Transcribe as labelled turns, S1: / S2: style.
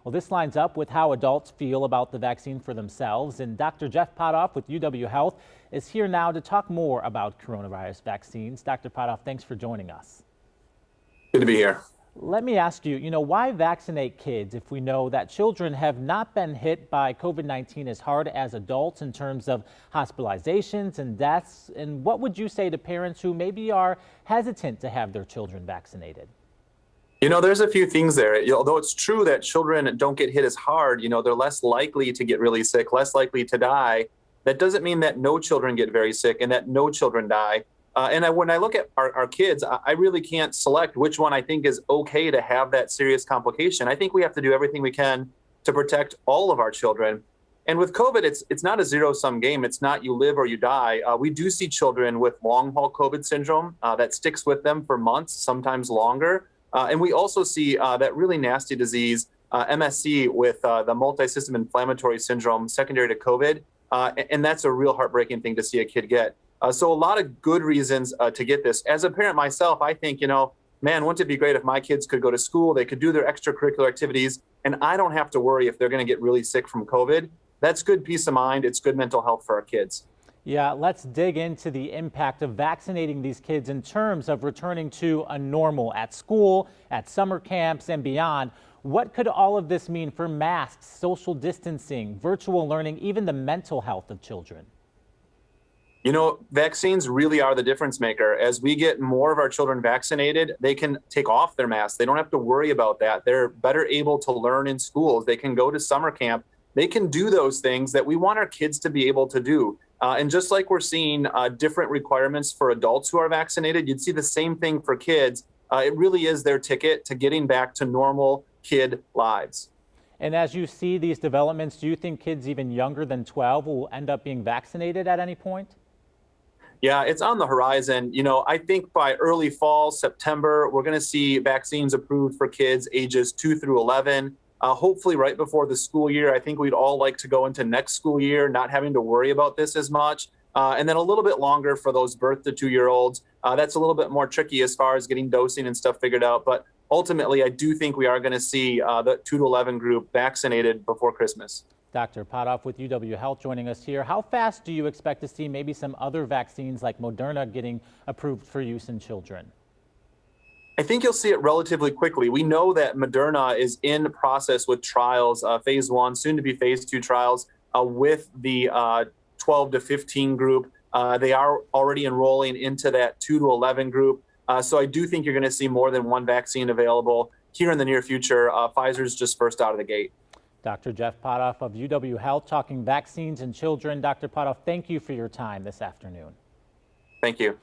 S1: Well, this lines up with how adults feel about the vaccine for themselves. And Dr. Jeff Potoff with UW Health is here now to talk more about coronavirus vaccines. Dr. Potoff, thanks for joining us.
S2: Good to be here.
S1: Let me ask you, why vaccinate kids if we know that children have not been hit by COVID-19 as hard as adults in terms of hospitalizations and deaths? And what would you say to parents who maybe are hesitant to have their children vaccinated?
S2: There's a few things there. Although it's true that children don't get hit as hard, they're less likely to get really sick, less likely to die. That doesn't mean that no children get very sick and that no children die. When I look at our kids, I really can't select which one I think is okay to have that serious complication. I think we have to do everything we can to protect all of our children. And with COVID, it's not a zero-sum game. It's not you live or you die. We do see children with long-haul COVID syndrome that sticks with them for months, sometimes longer. And we also see that really nasty disease, MSC, with the multi-system inflammatory syndrome secondary to COVID. And that's a real heartbreaking thing to see a kid get. So a lot of good reasons to get this. As a parent myself, I think, man, wouldn't it be great if my kids could go to school, they could do their extracurricular activities, and I don't have to worry if they're going to get really sick from COVID. That's good peace of mind. It's good mental health for our kids.
S1: Yeah, let's dig into the impact of vaccinating these kids in terms of returning to a normal at school, at summer camps, and beyond. What could all of this mean for masks, social distancing, virtual learning, even the mental health of children?
S2: Vaccines really are the difference maker. As we get more of our children vaccinated, they can take off their masks. They don't have to worry about that. They're better able to learn in schools. They can go to summer camp. They can do those things that we want our kids to be able to do. And just like we're seeing different requirements for adults who are vaccinated, you'd see the same thing for kids. It really is their ticket to getting back to normal kid lives.
S1: And as you see these developments, do you think kids even younger than 12 will end up being vaccinated at any point?
S2: Yeah, it's on the horizon. I think by early fall, September, we're going to see vaccines approved for kids ages 2 through 11. Hopefully right before the school year. I think we'd all like to go into next school year not having to worry about this as much. And then a little bit longer for those birth to 2-year-olds. That's a little bit more tricky as far as getting dosing and stuff figured out. But ultimately, I do think we are going to see the 2 to 11 group vaccinated before Christmas.
S1: Dr. Potoff with UW Health joining us here. How fast do you expect to see maybe some other vaccines like Moderna getting approved for use in children?
S2: I think you'll see it relatively quickly. We know that Moderna is in process with trials, phase 1, soon to be phase 2 trials with the 12 to 15 group. They are already enrolling into that 2 to 11 group. So I do think you're going to see more than one vaccine available here in the near future. Pfizer's just first out of the gate.
S1: Dr. Jeff Potoff of UW Health talking vaccines in children. Dr. Potoff, thank you for your time this afternoon.
S2: Thank you.